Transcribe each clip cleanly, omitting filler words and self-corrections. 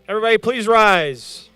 Everybody, please rise.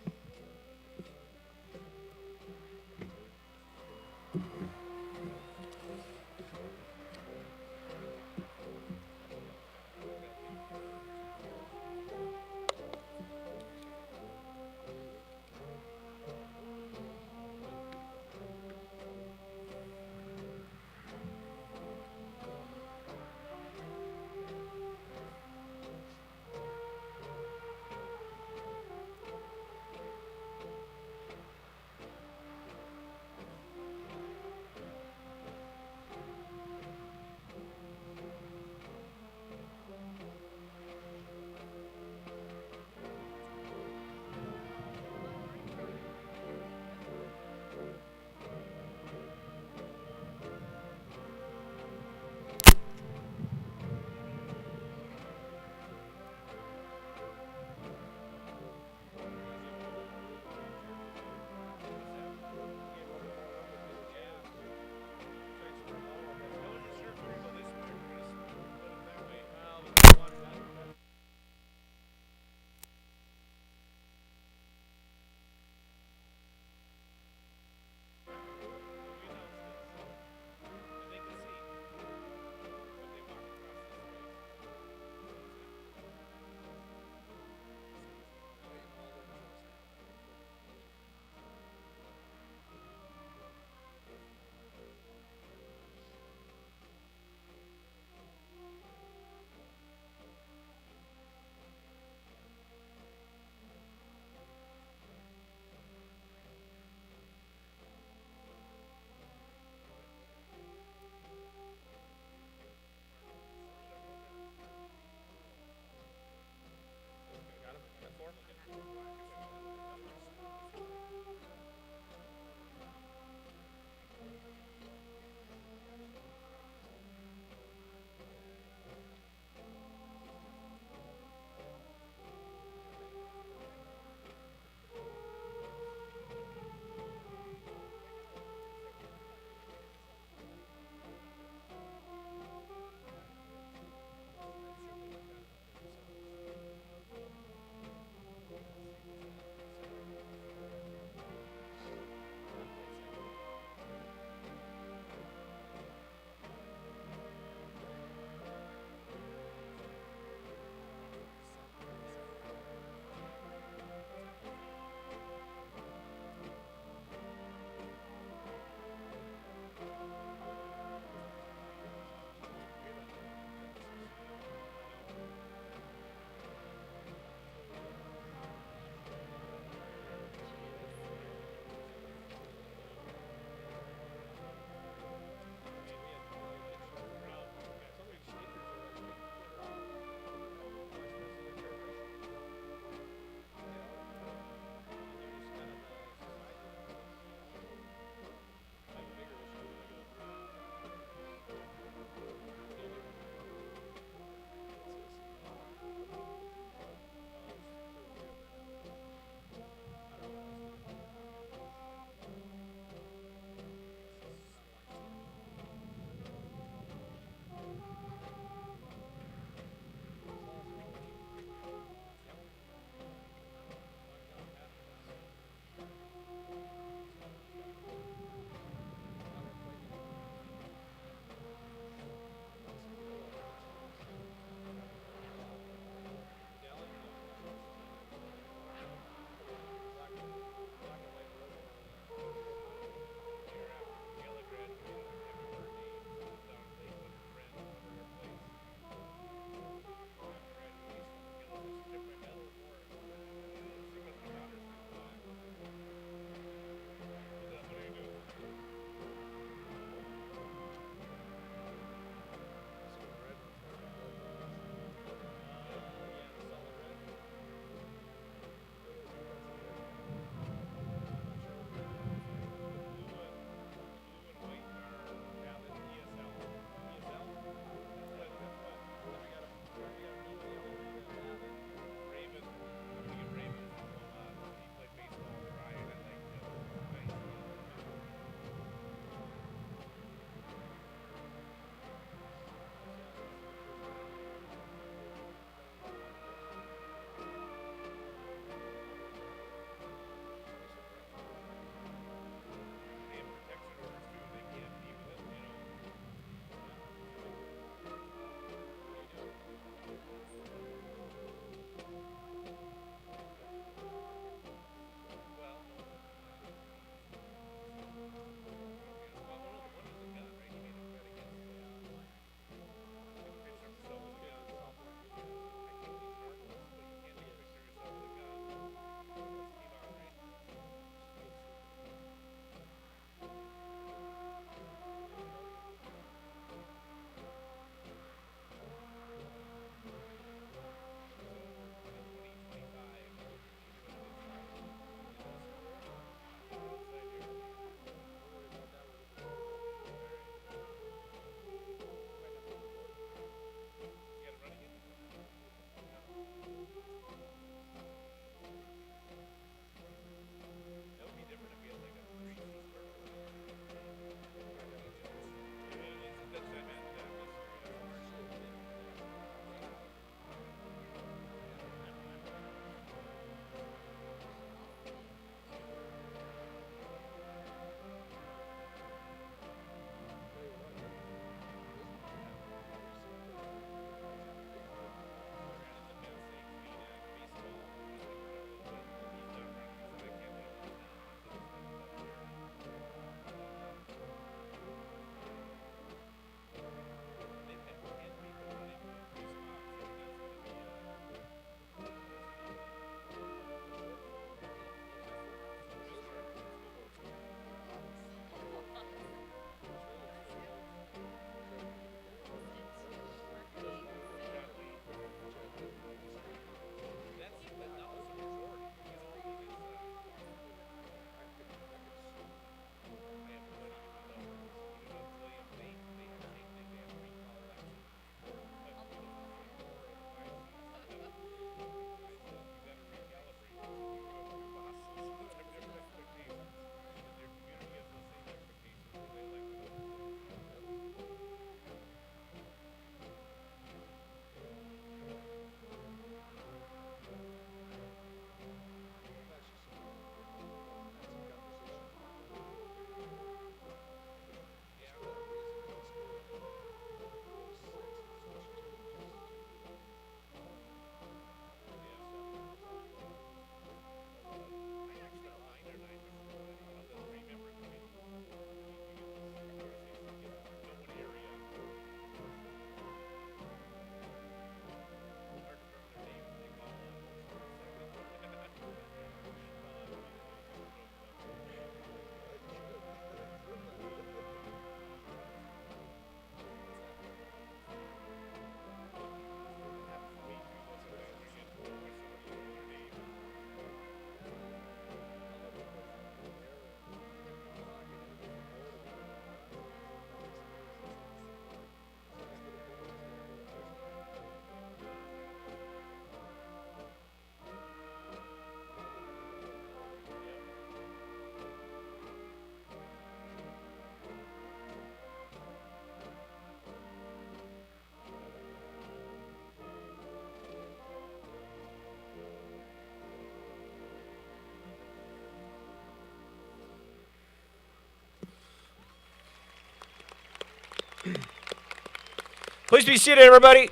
Please be seated, everybody.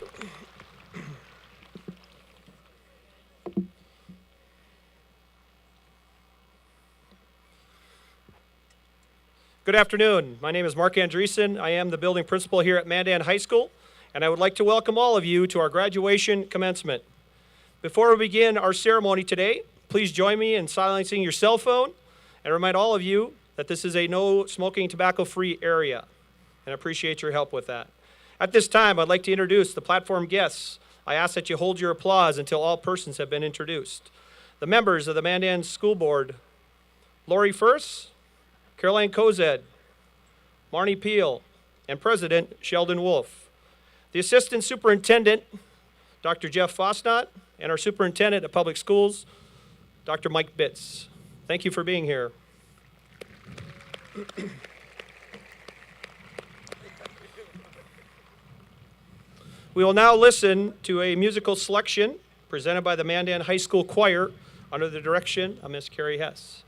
Good afternoon. My name is Mark Andreessen. I am the building principal here at Mandan High School, and I would like to welcome all of you to our graduation commencement. Before we begin our ceremony today, please join me in silencing your cell phone and remind all of you that this is a no smoking tobacco-free area, and I appreciate your help with that. At this time, I'd like to introduce the platform guests. I ask that you hold your applause until all persons have been introduced. The members of the Mandan School Board: Lori First, Caroline Kozed, Marnie Peel, and President Sheldon Wolf. The Assistant Superintendent, Dr. Jeff Fosnot, and our Superintendent of Public Schools, Dr. Mike Bitts. Thank you for being here. We will now listen to a musical selection presented by the Mandan High School Choir under the direction of Miss Carrie Hess.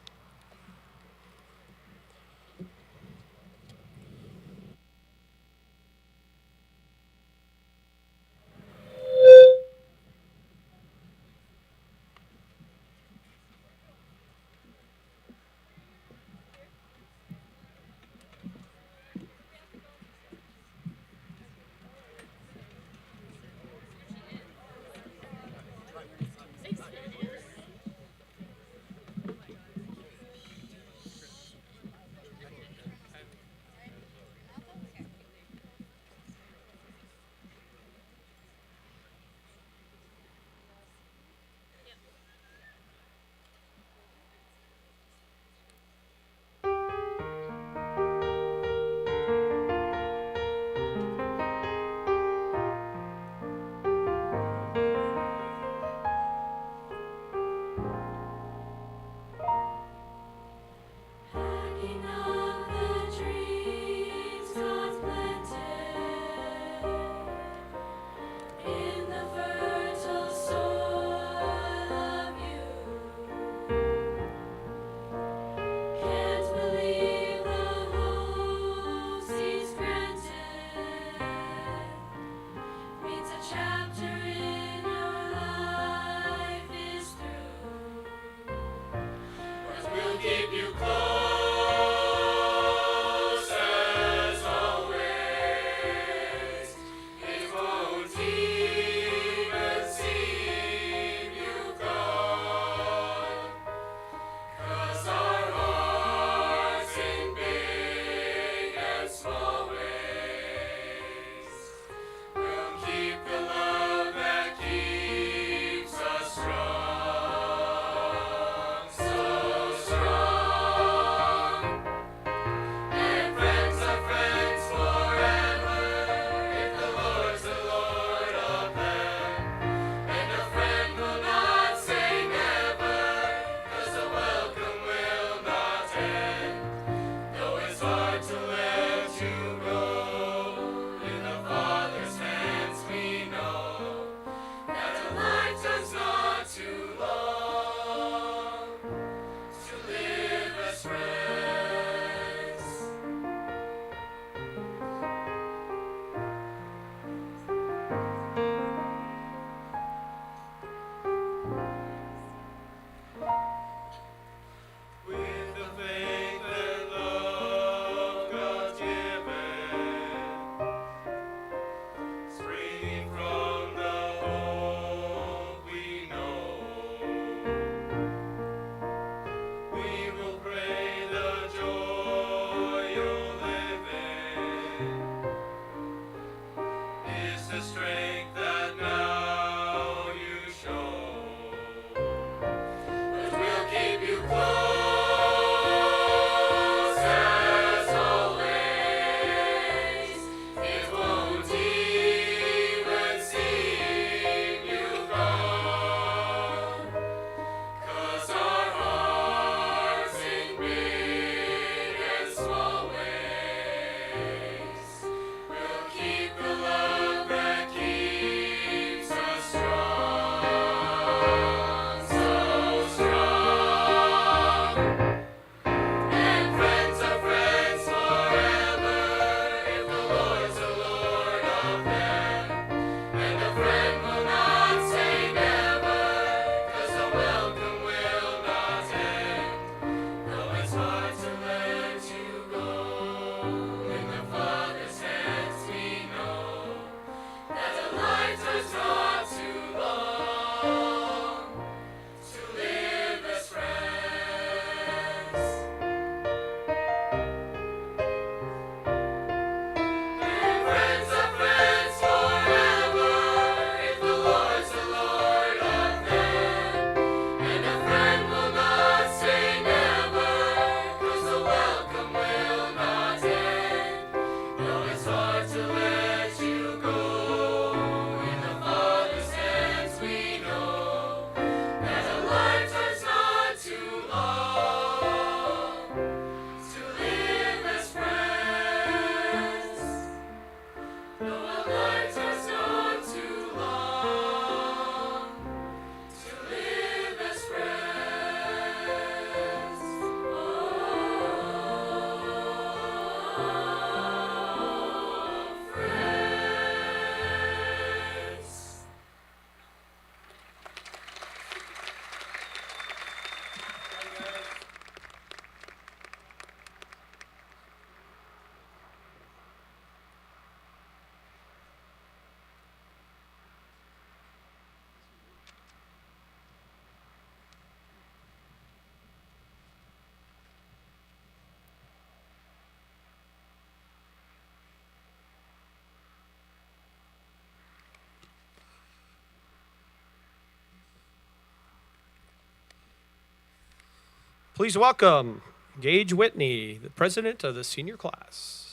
Please welcome Gage Whitney, the president of the senior class.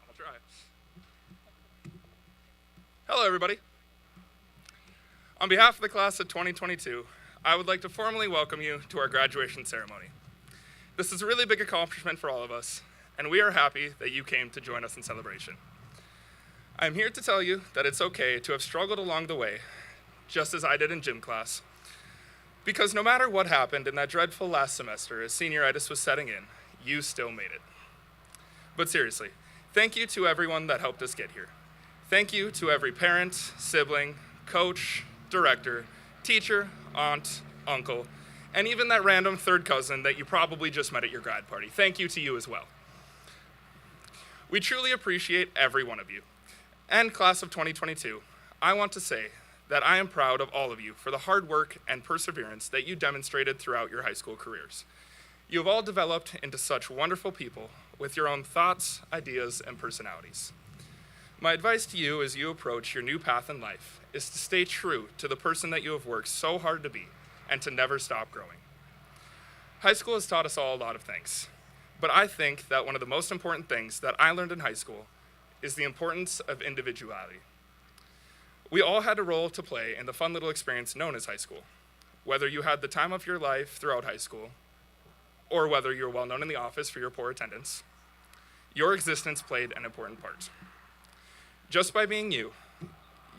I'll try. Hello, everybody. On behalf of the class of 2022, I would like to formally welcome you to our graduation ceremony. This is a really big accomplishment for all of us, and we are happy that you came to join us in celebration. I'm here to tell you that it's okay to have struggled along the way, just as I did in gym class, because no matter what happened in that dreadful last semester as senioritis was setting in, you still made it. But seriously, thank you to everyone that helped us get here. Thank you to every parent, sibling, coach, director, teacher, aunt, uncle, and even that random third cousin that you probably just met at your grad party. Thank you to you as well. We truly appreciate every one of you. And class of 2022, I want to say that I am proud of all of you for the hard work and perseverance that you demonstrated throughout your high school careers. You have all developed into such wonderful people with your own thoughts, ideas, and personalities. My advice to you as you approach your new path in life is to stay true to the person that you have worked so hard to be and to never stop growing. High school has taught us all a lot of things, but I think that one of the most important things that I learned in high school is the importance of individuality. We all had a role to play in the fun little experience known as high school. Whether you had the time of your life throughout high school, or whether you were well known in the office for your poor attendance, your existence played an important part. Just by being you,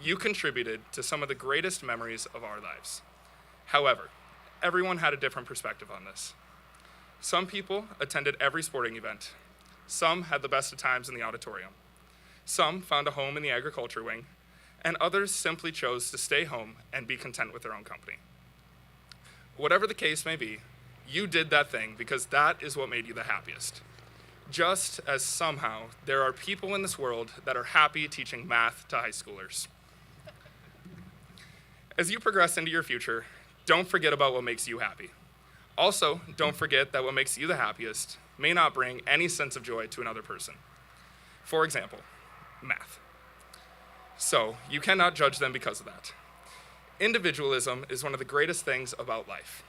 you contributed to some of the greatest memories of our lives. However, everyone had a different perspective on this. Some people attended every sporting event. Some had the best of times in the auditorium. Some found a home in the agriculture wing, and others simply chose to stay home and be content with their own company. Whatever the case may be, you did that thing because that is what made you the happiest. Just as somehow there are people in this world that are happy teaching math to high schoolers. As you progress into your future, don't forget about what makes you happy. Also, don't forget that what makes you the happiest may not bring any sense of joy to another person. For example, math. So, you cannot judge them because of that. Individualism is one of the greatest things about life,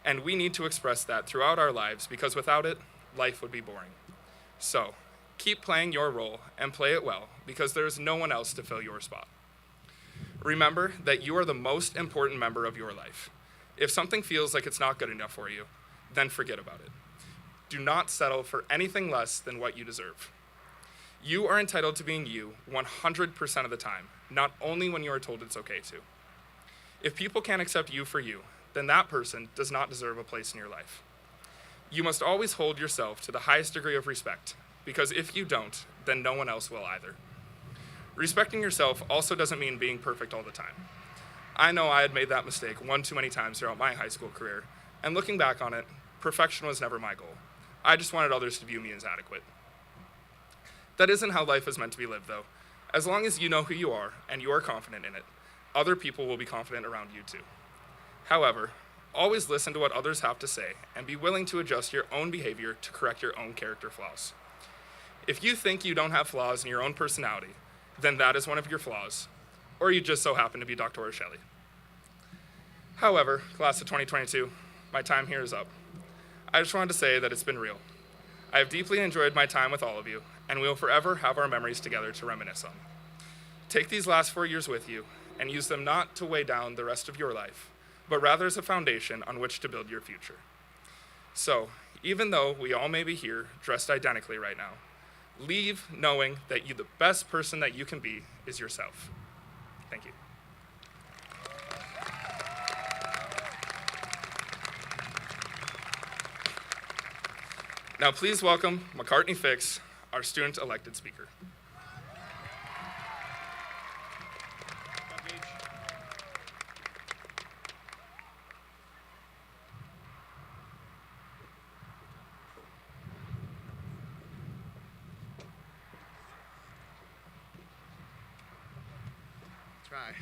and we need to express that throughout our lives because without it, life would be boring. So, keep playing your role and play it well because there is no one else to fill your spot. Remember that you are the most important member of your life. If something feels like it's not good enough for you, then forget about it. Do not settle for anything less than what you deserve. You are entitled to being you 100% of the time, not only when you are told it's okay to. If people can't accept you for you, then that person does not deserve a place in your life. You must always hold yourself to the highest degree of respect, because if you don't, then no one else will either. Respecting yourself also doesn't mean being perfect all the time. I know I had made that mistake one too many times throughout my high school career, and looking back on it, perfection was never my goal. I just wanted others to view me as adequate. That isn't how life is meant to be lived, though. As long as you know who you are and you are confident in it, other people will be confident around you too. However, always listen to what others have to say and be willing to adjust your own behavior to correct your own character flaws. If you think you don't have flaws in your own personality, then that is one of your flaws, or you just so happen to be Dr. Shelley. However, class of 2022, my time here is up. I just wanted to say that it's been real. I have deeply enjoyed my time with all of you, and we will forever have our memories together to reminisce on. Take these last 4 years with you and use them not to weigh down the rest of your life, but rather as a foundation on which to build your future. So, even though we all may be here dressed identically right now, leave knowing that the best person that you can be is yourself. Thank you. Now please welcome McCartney Fix, our student elected speaker. Try.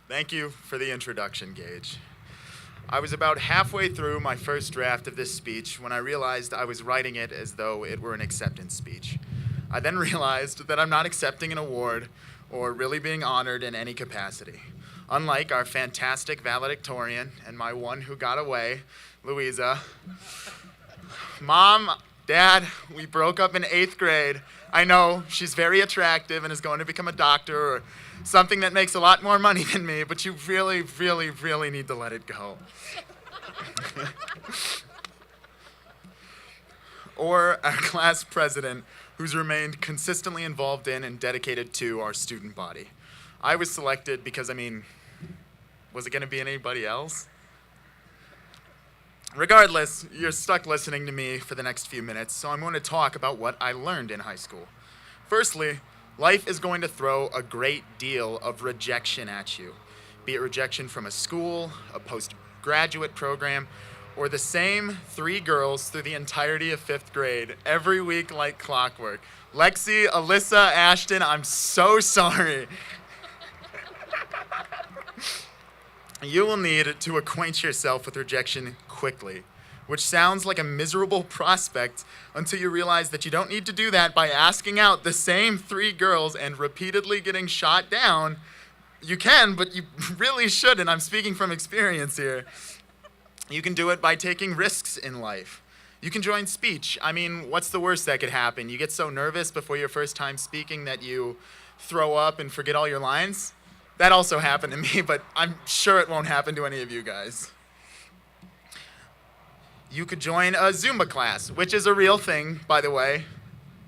Thank you for the introduction, Gage. I was about halfway through my first draft of this speech when I realized I was writing it as though it were an acceptance speech. I then realized that I'm not accepting an award or really being honored in any capacity. Unlike our fantastic valedictorian and my one who got away, Louisa. Mom, Dad, we broke up in 8th grade. I know, she's very attractive and is going to become a doctor or something that makes a lot more money than me, but you really, really, really need to let it go. Or our class president, who's remained consistently involved in and dedicated to our student body. I was selected because, was it going to be anybody else? Regardless, you're stuck listening to me for the next few minutes, so I'm going to talk about what I learned in high school. Firstly, life is going to throw a great deal of rejection at you, be it rejection from a school, a postgraduate program, or the same 3 girls through the entirety of 5th grade, every week like clockwork. Lexi, Alyssa, Ashton, I'm so sorry. You will need to acquaint yourself with rejection quickly, which sounds like a miserable prospect until you realize that you don't need to do that by asking out the same 3 girls and repeatedly getting shot down. You can, but you really shouldn't. I'm speaking from experience here. You can do it by taking risks in life. You can join speech. What's the worst that could happen? You get so nervous before your first time speaking that you throw up and forget all your lines? That also happened to me, but I'm sure it won't happen to any of you guys. You could join a Zumba class, which is a real thing, by the way.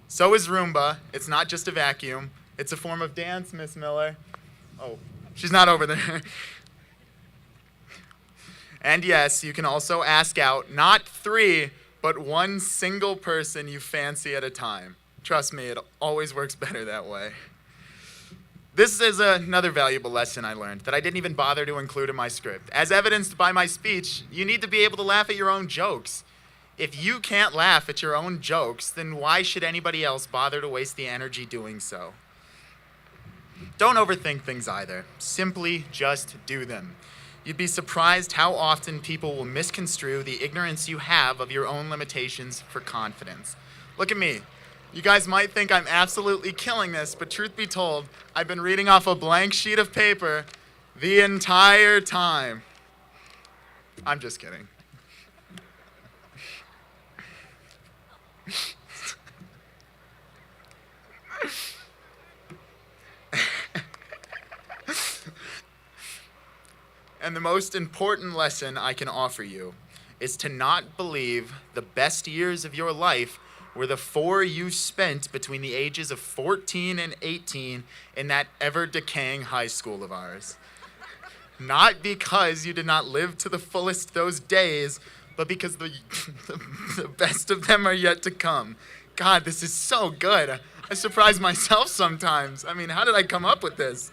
So is Roomba. It's not just a vacuum. It's a form of dance, Miss Miller. Oh, she's not over there. And yes, you can also ask out not 3, but 1 single person you fancy at a time. Trust me, it always works better that way. This is another valuable lesson I learned that I didn't even bother to include in my script. As evidenced by my speech, you need to be able to laugh at your own jokes. If you can't laugh at your own jokes, then why should anybody else bother to waste the energy doing so? Don't overthink things either. Simply just do them. You'd be surprised how often people will misconstrue the ignorance you have of your own limitations for confidence. Look at me. You guys might think I'm absolutely killing this, but truth be told, I've been reading off a blank sheet of paper the entire time. I'm just kidding. And the most important lesson I can offer you is to not believe the best years of your life were the 4 you spent between the ages of 14 and 18 in that ever-decaying high school of ours. Not because you did not live to the fullest those days, but because the best of them are yet to come. God, this is so good. I surprise myself sometimes. How did I come up with this?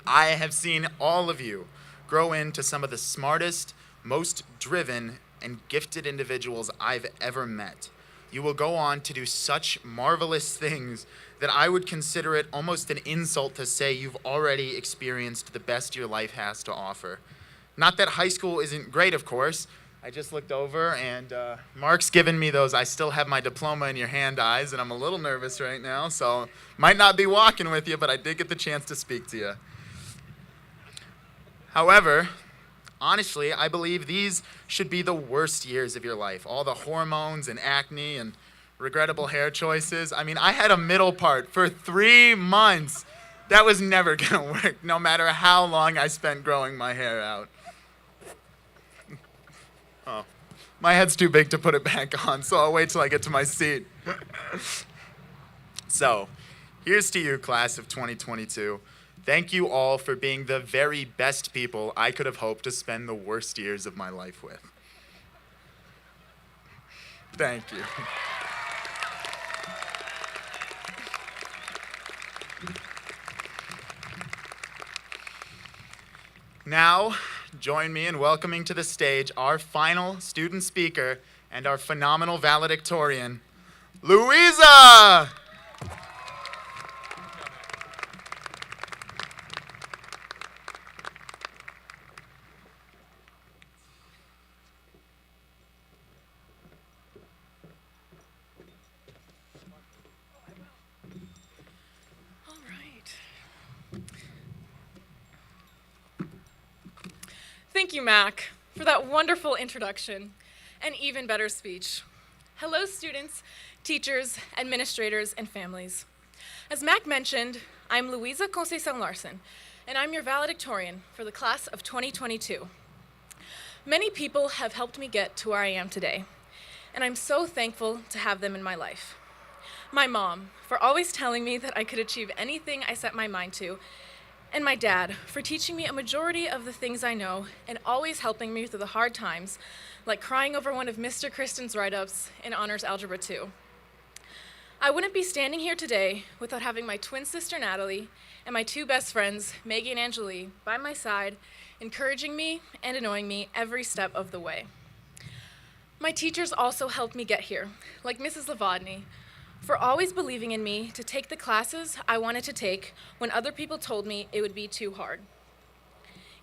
I have seen all of you grow into some of the smartest, most driven, and gifted individuals I've ever met. You will go on to do such marvelous things that I would consider it almost an insult to say you've already experienced the best your life has to offer. Not that high school isn't great, of course. I just looked over and Mark's given me those I still have my diploma in your hand eyes, and I'm a little nervous right now, so might not be walking with you, but I did get the chance to speak to you. However, honestly, I believe these should be the worst years of your life. All the hormones and acne and regrettable hair choices. I mean, I had a middle part for 3 months. That was never gonna work, no matter how long I spent growing my hair out. Oh, my head's too big to put it back on, so I'll wait till I get to my seat. So, here's to you, class of 2022. Thank you all for being the very best people I could have hoped to spend the worst years of my life with. Thank you. Now, join me in welcoming to the stage our final student speaker and our phenomenal valedictorian, Louisa! All right. Thank you, Mac, for that wonderful introduction and even better speech. Hello, students, teachers, administrators, and families. As Mac mentioned, I'm Louisa Conceição Larson, and I'm your valedictorian for the class of 2022. Many people have helped me get to where I am today, and I'm so thankful to have them in my life. My mom, for always telling me that I could achieve anything I set my mind to, and my dad, for teaching me a majority of the things I know and always helping me through the hard times, like crying over one of Mr. Kristen's write-ups in Honors Algebra 2. I wouldn't be standing here today without having my twin sister Natalie and my 2 best friends, Maggie and Angelie, by my side, encouraging me and annoying me every step of the way. My teachers also helped me get here, like Mrs. Lavodny, for always believing in me to take the classes I wanted to take when other people told me it would be too hard.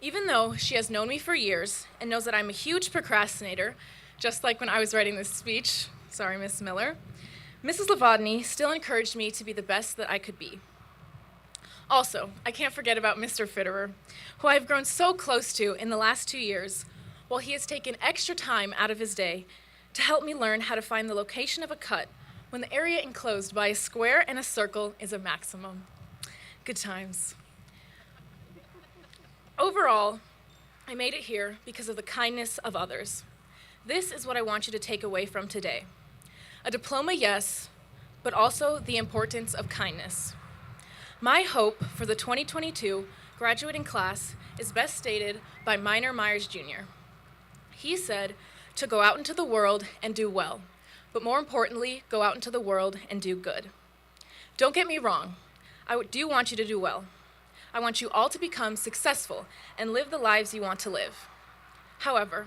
Even though she has known me for years and knows that I'm a huge procrastinator, just like when I was writing this speech, sorry, Miss Miller, Mrs. Lavodny still encouraged me to be the best that I could be. Also, I can't forget about Mr. Fitterer, who I've grown so close to in the last 2 years, while he has taken extra time out of his day to help me learn how to find the location of a cut when the area enclosed by a square and a circle is a maximum. Good times. Overall, I made it here because of the kindness of others. This is what I want you to take away from today. A diploma, yes, but also the importance of kindness. My hope for the 2022 graduating class is best stated by Minor Myers Jr. He said to go out into the world and do well, but more importantly, go out into the world and do good. Don't get me wrong, I do want you to do well. I want you all to become successful and live the lives you want to live. However,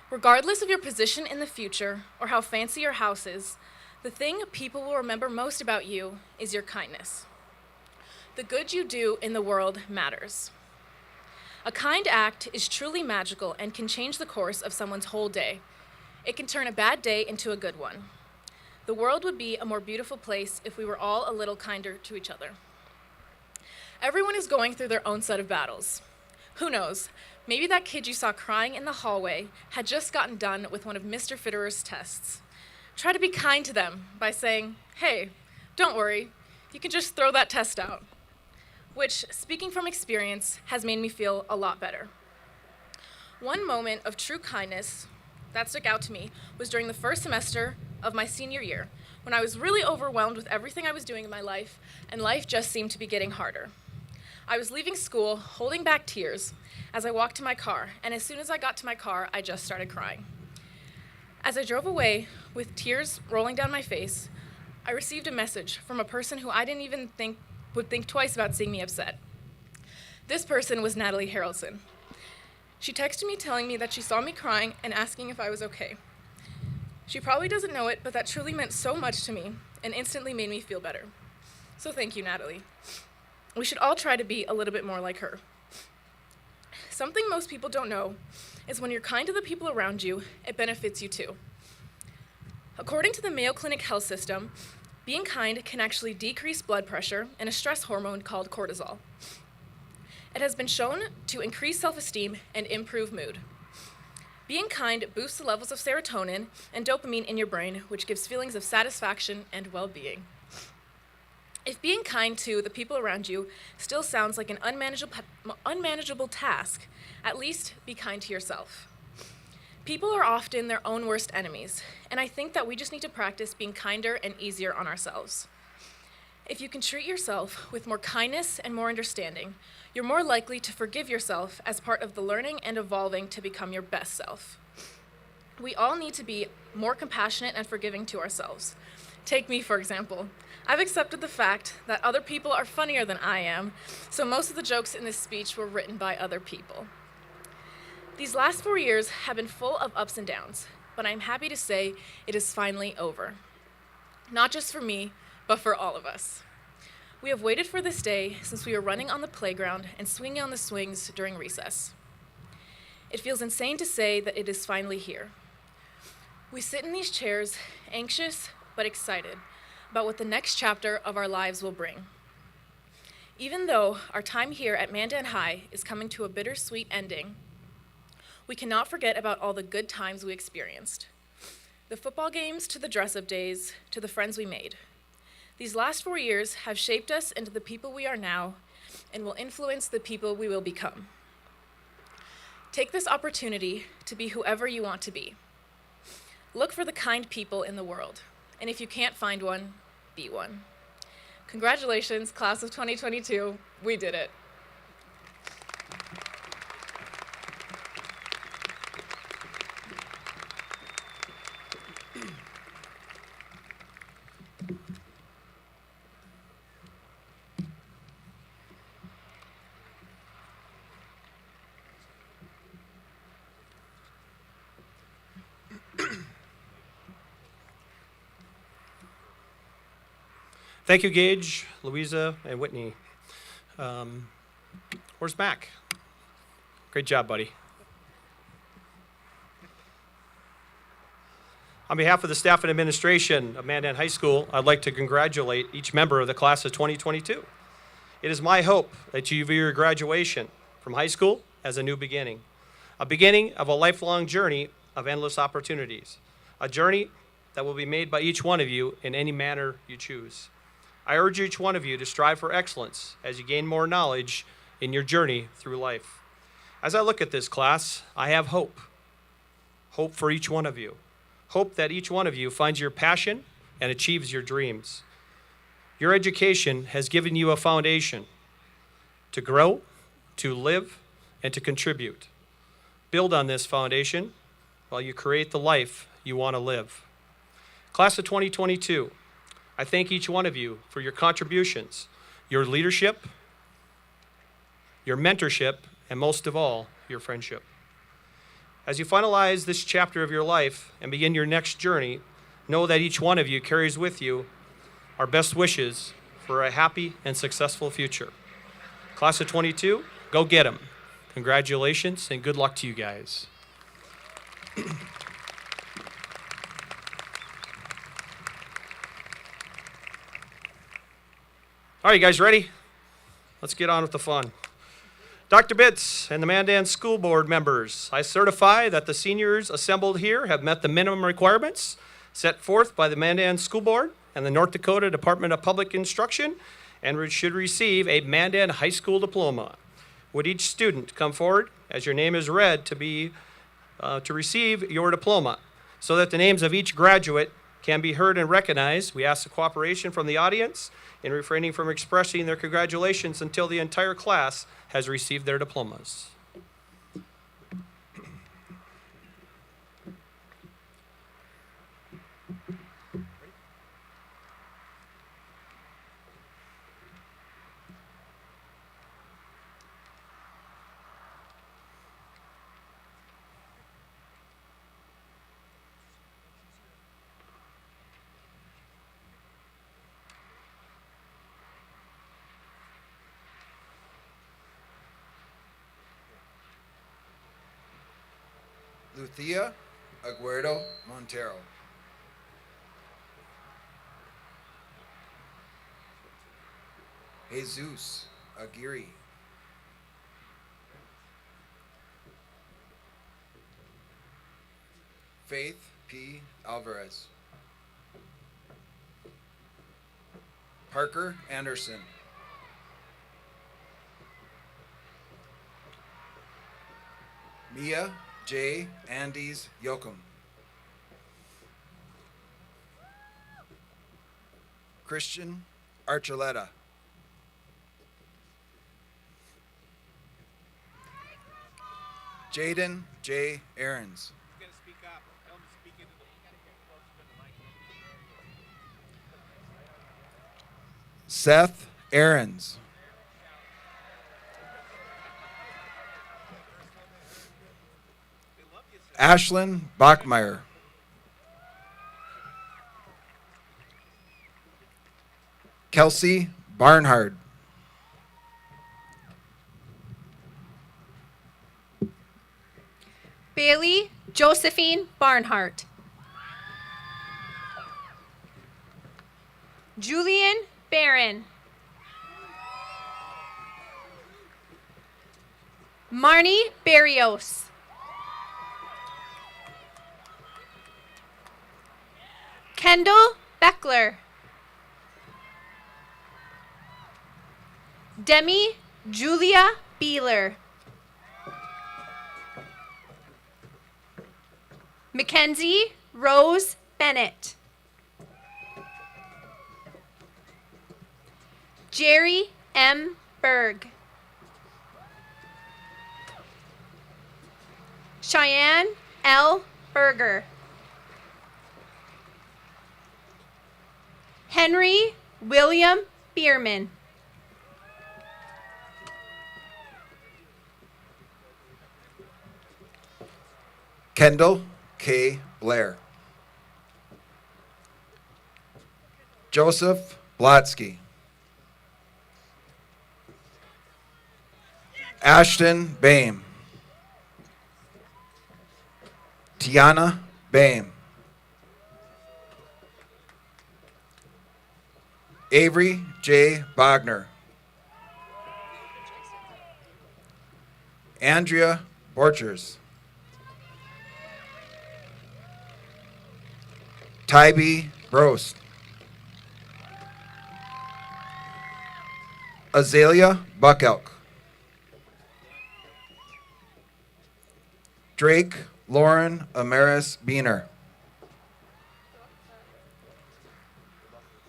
regardless of your position in the future or how fancy your house is, the thing people will remember most about you is your kindness. The good you do in the world matters. A kind act is truly magical and can change the course of someone's whole day. It can turn a bad day into a good one. The world would be a more beautiful place if we were all a little kinder to each other. Everyone is going through their own set of battles. Who knows, maybe that kid you saw crying in the hallway had just gotten done with one of Mr. Fitterer's tests. Try to be kind to them by saying, "Hey, don't worry, you can just throw that test out." Which, speaking from experience, has made me feel a lot better. One moment of true kindness that stuck out to me was during the first semester of my senior year, when I was really overwhelmed with everything I was doing in my life, and life just seemed to be getting harder. I was leaving school, holding back tears, as I walked to my car, and as soon as I got to my car, I just started crying. As I drove away, with tears rolling down my face, I received a message from a person who I didn't even think would think twice about seeing me upset. This person was Natalie Harrelson. She texted me telling me that she saw me crying and asking if I was okay. She probably doesn't know it, but that truly meant so much to me and instantly made me feel better. So thank you, Natalie. We should all try to be a little bit more like her. Something most people don't know is when you're kind to the people around you, it benefits you too. According to the Mayo Clinic Health System, being kind can actually decrease blood pressure and a stress hormone called cortisol. It has been shown to increase self-esteem and improve mood. Being kind boosts the levels of serotonin and dopamine in your brain, which gives feelings of satisfaction and well-being. If being kind to the people around you still sounds like an unmanageable task, at least be kind to yourself. People are often their own worst enemies, and I think that we just need to practice being kinder and easier on ourselves. If you can treat yourself with more kindness and more understanding, you're more likely to forgive yourself as part of the learning and evolving to become your best self. We all need to be more compassionate and forgiving to ourselves. Take me, for example. I've accepted the fact that other people are funnier than I am, so most of the jokes in this speech were written by other people. These last 4 years have been full of ups and downs, but I'm happy to say it is finally over. Not just for me, but for all of us. We have waited for this day since we were running on the playground and swinging on the swings during recess. It feels insane to say that it is finally here. We sit in these chairs, anxious but excited about what the next chapter of our lives will bring. Even though our time here at Mandan High is coming to a bittersweet ending, we cannot forget about all the good times we experienced. The football games to the dress-up days to the friends we made. These last 4 years have shaped us into the people we are now and will influence the people we will become. Take this opportunity to be whoever you want to be. Look for the kind people in the world, and if you can't find one, be one. Congratulations, class of 2022, we did it. Thank you, Gage, Louisa, and Whitney. Where's Mac? Great job, buddy. On behalf of the staff and administration of Mandan High School, I'd like to congratulate each member of the class of 2022. It is my hope that you view your graduation from high school as a new beginning, a beginning of a lifelong journey of endless opportunities, a journey that will be made by each one of you in any manner you choose. I urge each one of you to strive for excellence as you gain more knowledge in your journey through life. As I look at this class, I have hope. Hope for each one of you. Hope that each one of you finds your passion and achieves your dreams. Your education has given you a foundation to grow, to live, and to contribute. Build on this foundation while you create the life you want to live. Class of 2022, I thank each one of you for your contributions, your leadership, your mentorship, and most of all, your friendship. As you finalize this chapter of your life and begin your next journey, know that each one of you carries with you our best wishes for a happy and successful future. Class of 22, go get 'em. Congratulations and good luck to you guys. All right, you guys ready? Let's get on with the fun. Dr. Bitts and the Mandan School Board members, I certify that the seniors assembled here have met the minimum requirements set forth by the Mandan School Board and the North Dakota Department of Public Instruction and should receive a Mandan High School diploma. Would each student come forward as your name is read to receive your diploma so that the names of each graduate can be heard and recognized? We ask the cooperation from the audience in refraining from expressing their congratulations until the entire class has received their diplomas. Luthia Aguero Montero. Jesus Aguirre. Faith P. Alvarez. Parker Anderson. Mia J. Andes Yoakum. Christian Archuleta. Jaden J. Aarons. Seth Aarons. Ashlyn Bachmeyer. Kelsey Barnhard. Bailey Josephine Barnhart. Julian Barron. Marnie Barrios. Kendall Beckler. Demi Julia Beeler. Mackenzie Rose Bennett. Jerry M. Berg. Cheyenne L. Berger. Henry William Bierman. Kendall K. Blair. Joseph Blotsky. Ashton Bame. Tiana Bame. Avery J. Bogner. Andrea Borchers. Tybee Brost. Azalea Buckelk. Drake Lauren Amaris Beener.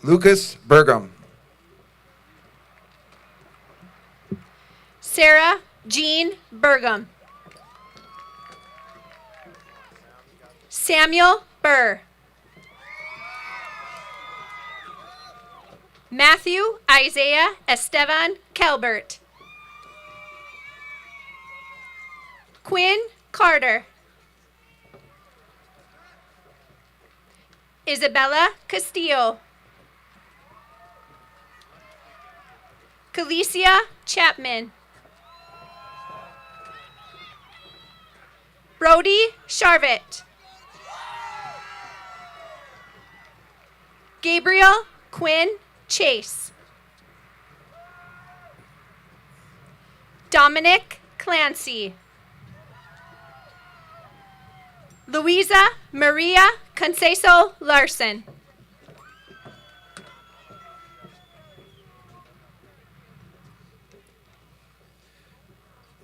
Lucas Burgum. Sarah Jean Burgum. Samuel Burr. Matthew Isaiah Estevan Kelbert. Quinn Carter. Isabella Castillo. Calicia Chapman. Brody Charvet. Gabriel Quinn Chase. Dominic Clancy. Louisa Maria Conceso Larson.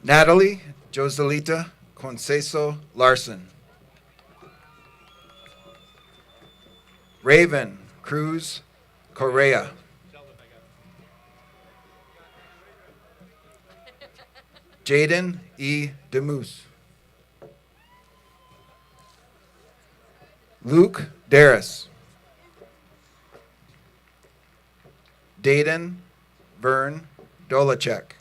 Natalie Joselita Conceso Larson. Raven Cruz Correa. Jaden E. Demus. Luke Darris. Dayton Vern Dolacek.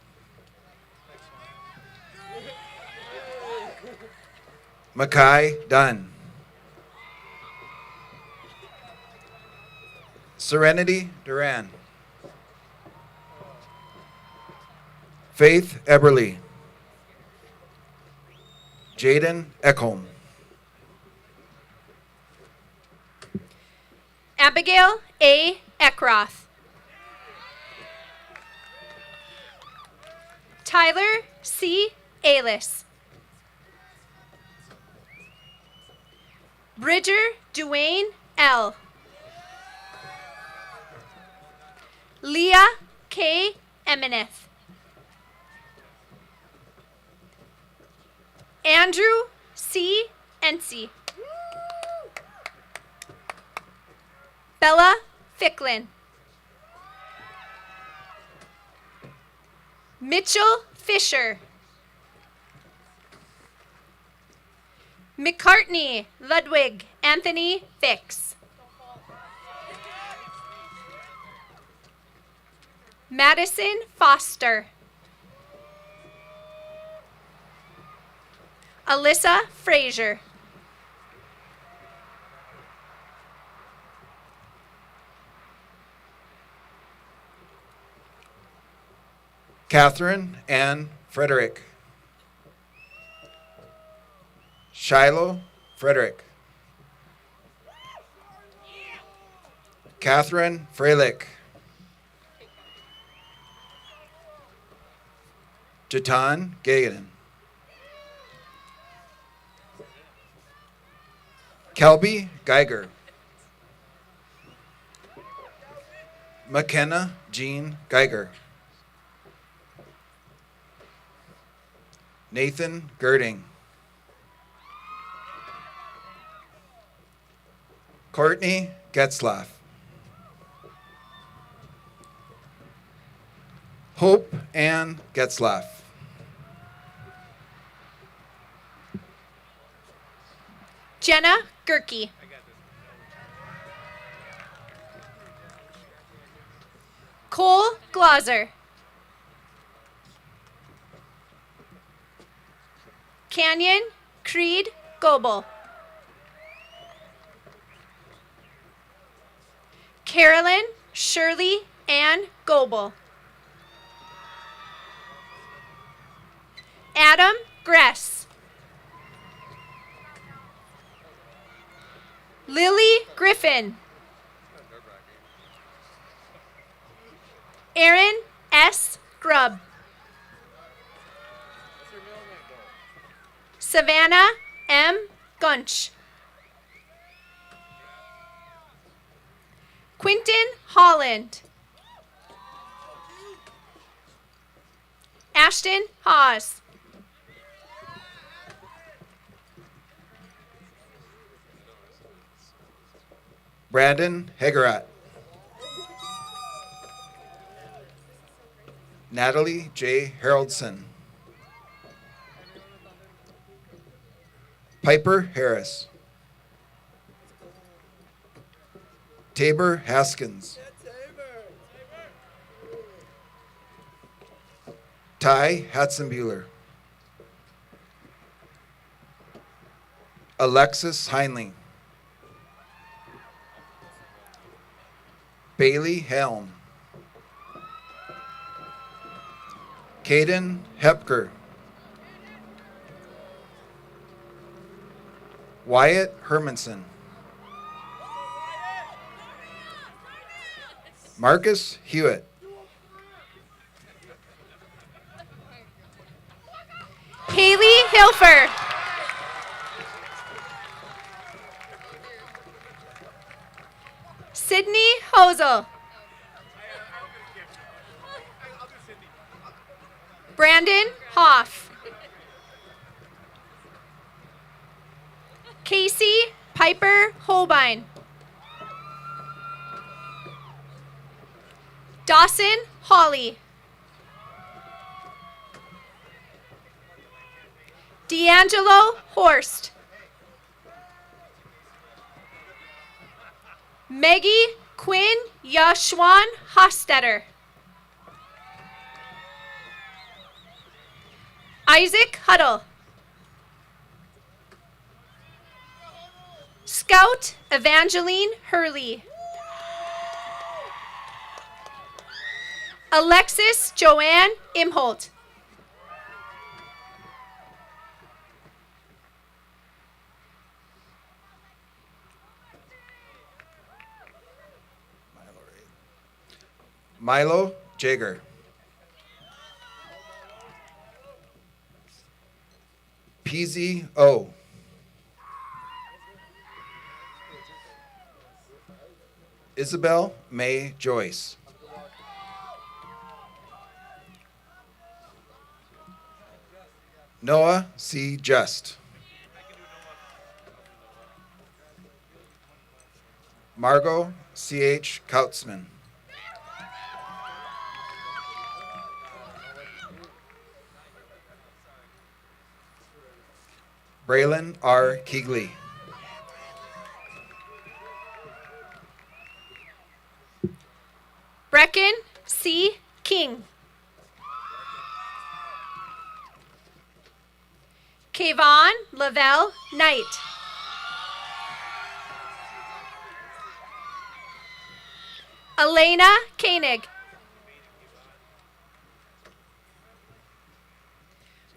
Mackay Dunn. Serenity Duran. Faith Eberly. Jaden Ekholm. Abigail A. Eckroth. Tyler C. Alis. Bridger Duane L. Leah K. Emineth. Andrew C. Ency. Bella Ficklin. Mitchell Fisher. McCartney Ludwig Anthony Fix. Madison Foster. Alyssa Frazier. Catherine Ann Frederick. Shiloh Frederick. Catherine Freilich. Jatan Gagan. Kelby Geiger. McKenna Jean Geiger. Nathan Girding. Courtney Getzlaff. Hope Ann Getzlaff. Jenna Gerke. Cole Glauser. Canyon Creed Goebel. Carolyn Shirley Ann Goebel. Adam Gress. Lily Griffin. Aaron S. Grubb. Savannah M. Gunch. Quinton Holland. Ashton Haas. Brandon Hegarat. Natalie J. Haroldson. Piper Harris. Tabor Haskins. Ty Hatzenbuehler. Alexis Heinling. Bailey Helm. Caden Hepker. Wyatt Hermanson. Marcus Hewitt. Haley Hilfer. Sydney Hosel. Brandon Hoff. Casey Piper Holbein. Dawson Hawley. D'Angelo Horst. Maggie Quinn Yashwan Hostetter. Isaac Huddle. Scout Evangeline Hurley. Alexis Joanne Imholt. Milo Jager. PZO. Isabel May Joyce. Noah C. Just. Margot C.H. Kautzman. Braylon R. Keegley. Brecken C. King. Kayvon Lavelle Knight. Elena Koenig.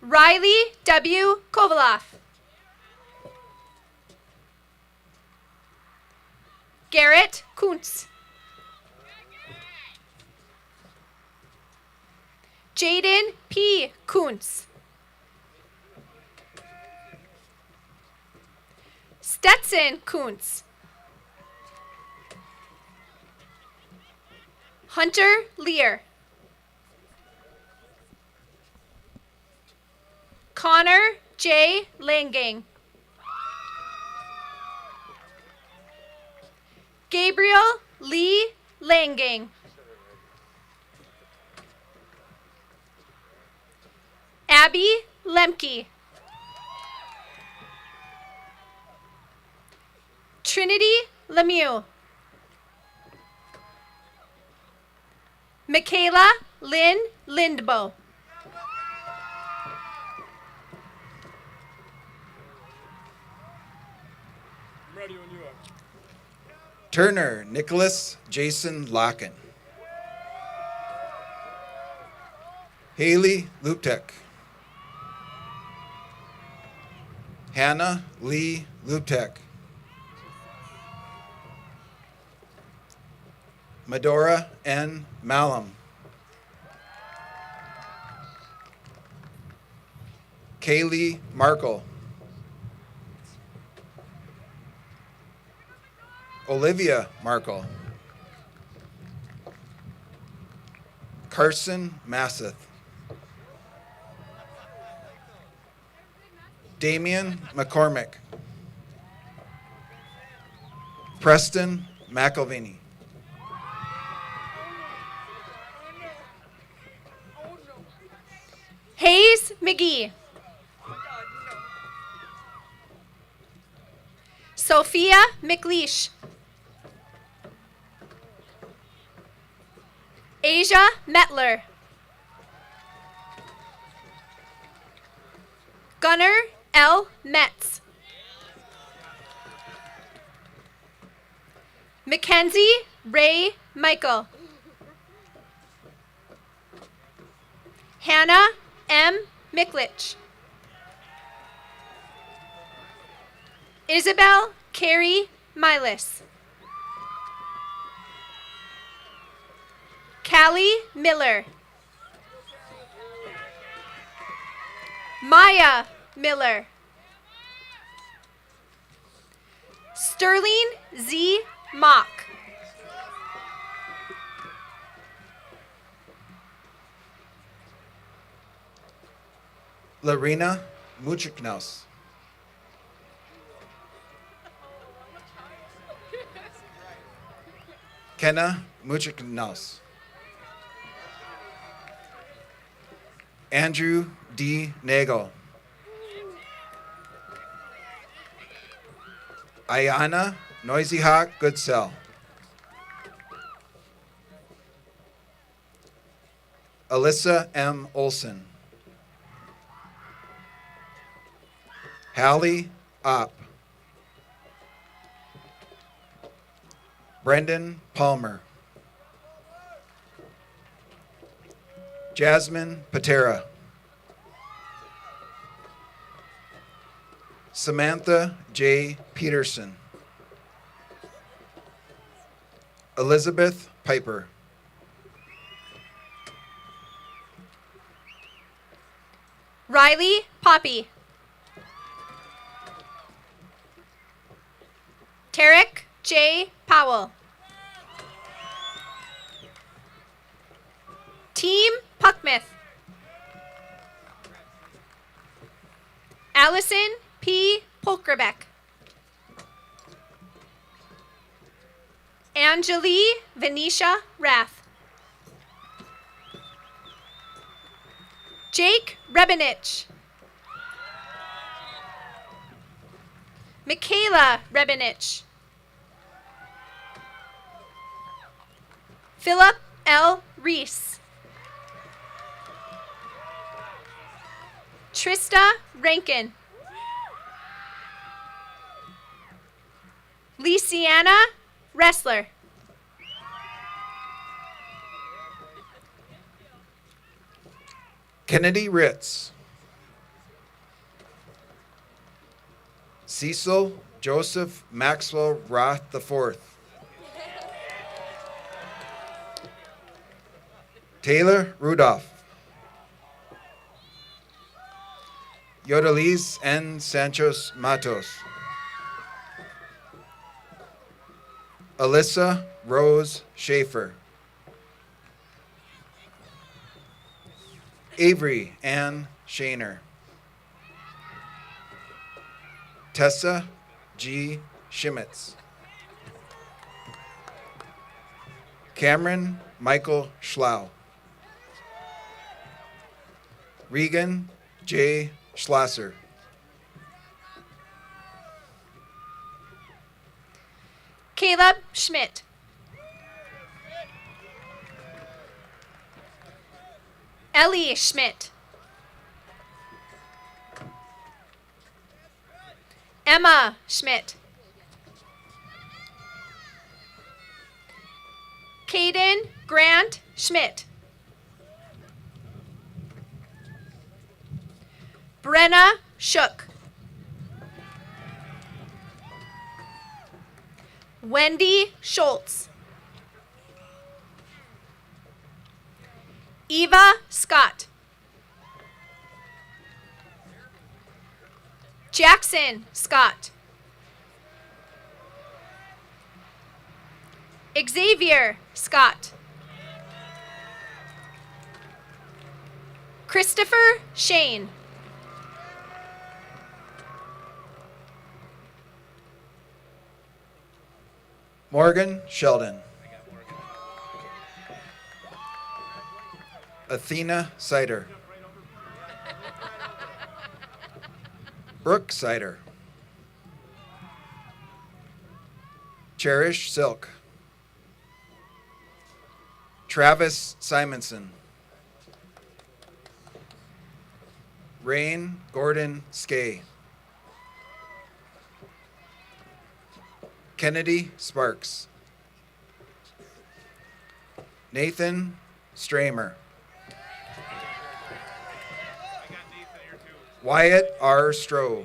Riley W. Kovaloff. Garrett Kuntz. Jaden P. Kuntz. Stetson Kuntz. Hunter Lear. Connor J. Langang. Gabriel Lee Langang. Abby Lemke. Trinity Lemieux. Michaela Lynn Lindbo. Turner Nicholas Jason Locken. Haley Luptek. Hannah Lee Luptek. Medora N. Malum. Kaylee Markle. Olivia Markle. Carson Masseth. Damian McCormick. Preston McElvaney. Hayes McGee. Sophia McLeish. Asia Metler. Gunnar L. Metz. Mackenzie Ray Michael. Hannah M. Miklich. Isabel Carey Milas. Callie Miller. Maya Miller. Sterling Z. Mock. Larina Muchiknaus. Kenna Muchiknaus. Andrew D. Nagel. Ayana Noisy Hawk Goodsell. Alyssa M. Olson. Hallie Opp. Brendan Palmer. Jasmine Patera. Samantha J. Peterson. Elizabeth Piper. Riley Poppy. Tarek J. Powell. Team Puckmouth. Allison P. Polkerbeck. Angeli Venetia Rath. Jake Rebinich. Michaela Rebinich. Philip L. Reese. Trista Rankin. Lysiana Wrestler. Kennedy Ritz. Cecil Joseph Maxwell Roth IV. Taylor Rudolph. Yodelis N. Sanchez Matos. Alyssa Rose Schaefer. Avery Ann Shaner. Tessa G. Shimitz. Cameron Michael Schlau. Regan J. Schlosser. Caleb Schmidt. Ellie Schmidt. Emma Schmidt. Caden Grant Schmidt. Brenna Shook. Wendy Schultz. Eva Scott. Jackson Scott. Xavier Scott. Christopher Shane. Morgan Sheldon. Athena Sider. Brooke Sider. Cherish Silk. Travis Simonson. Rain Gordon Skay. Kennedy Sparks. Nathan Stramer. Wyatt R. Stroh.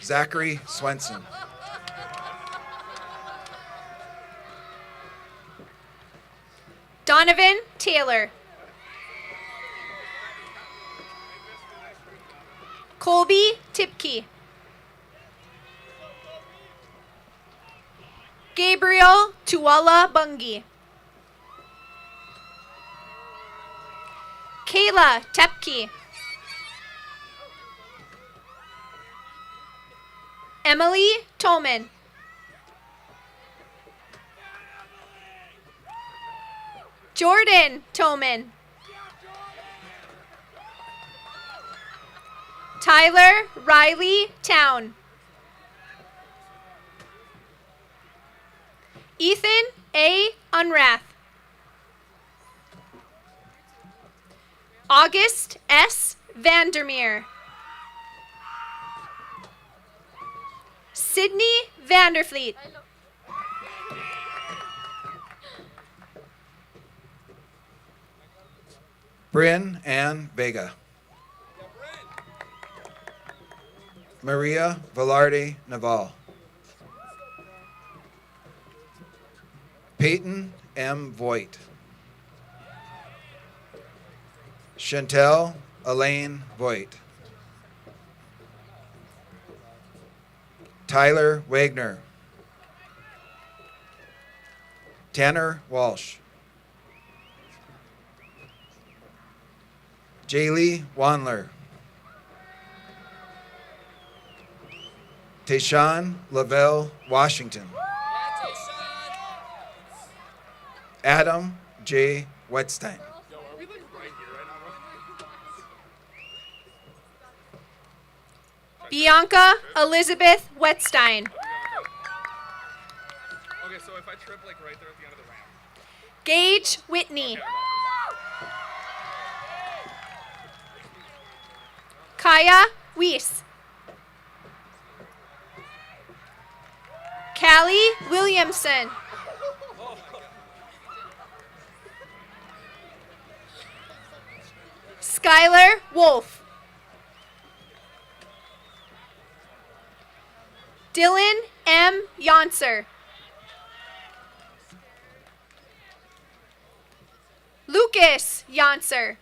Zachary Swenson. Donovan Taylor. Colby Tipke. Gabriel Tuwala Bungi. Kayla Tepke. Emily Tolman. Jordan Tolman. Tyler Riley Town. Ethan A. Unrath. August S. Vandermeer. Sydney Vanderfleet. Bryn Ann Vega. Maria Velarde Naval. Peyton M. Voigt. Chantel Elaine Voigt. Tyler Wagner. Tanner Walsh. Jaylee Wanler. Tayshawn Lavelle Washington. Adam J. Wetstein. Bianca Elizabeth Wetstein. Okay, so if I trip like right there at the end of the ramp. Gage Whitney. Kaya Weiss. Callie Williamson. Skylar Wolf. Dylan M. Yonser. Lucas Yonser.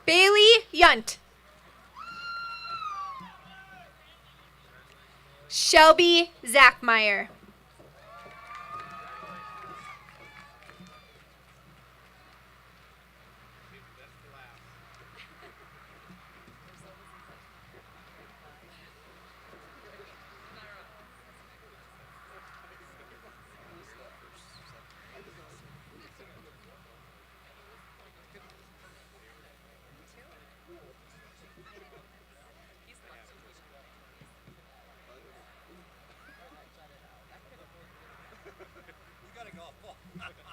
Bailey Yunt. Shelby Zachmeyer.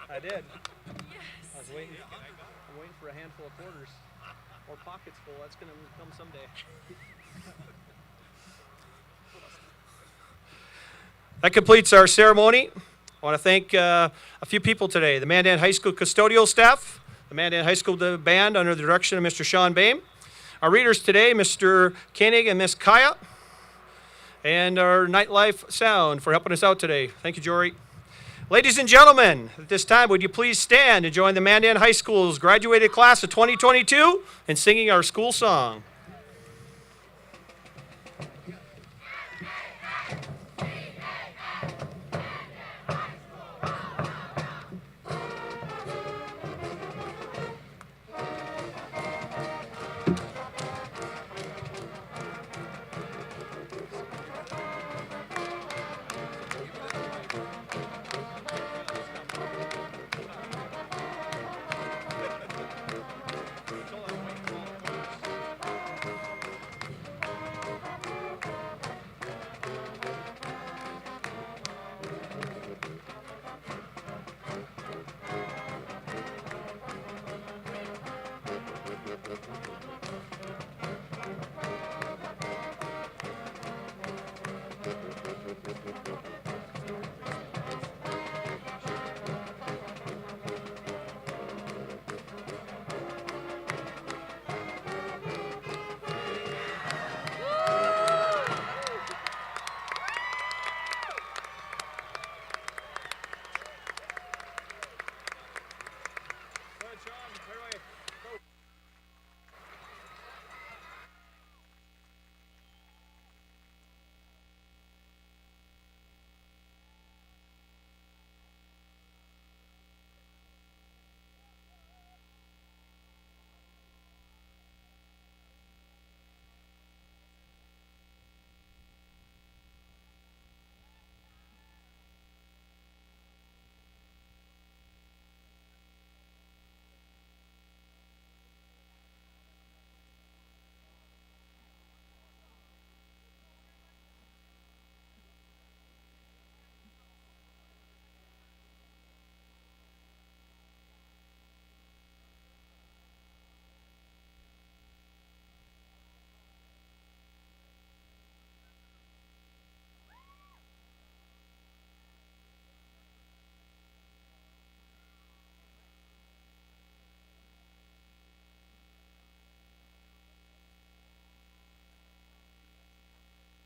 I did. I was waiting. I'm waiting for a handful of quarters or pockets full. That's going to come someday. That completes our ceremony. I want to thank a few people today. The Mandan High School custodial staff, the Mandan High School band under the direction of Mr. Sean Boehm. Our readers today, Mr. Koenig and Miss Kaya. And our nightlife sound for helping us out today. Thank you, Jory. Ladies and gentlemen, at this time, would you please stand and join the Mandan High School's graduated class of 2022 in singing our school song.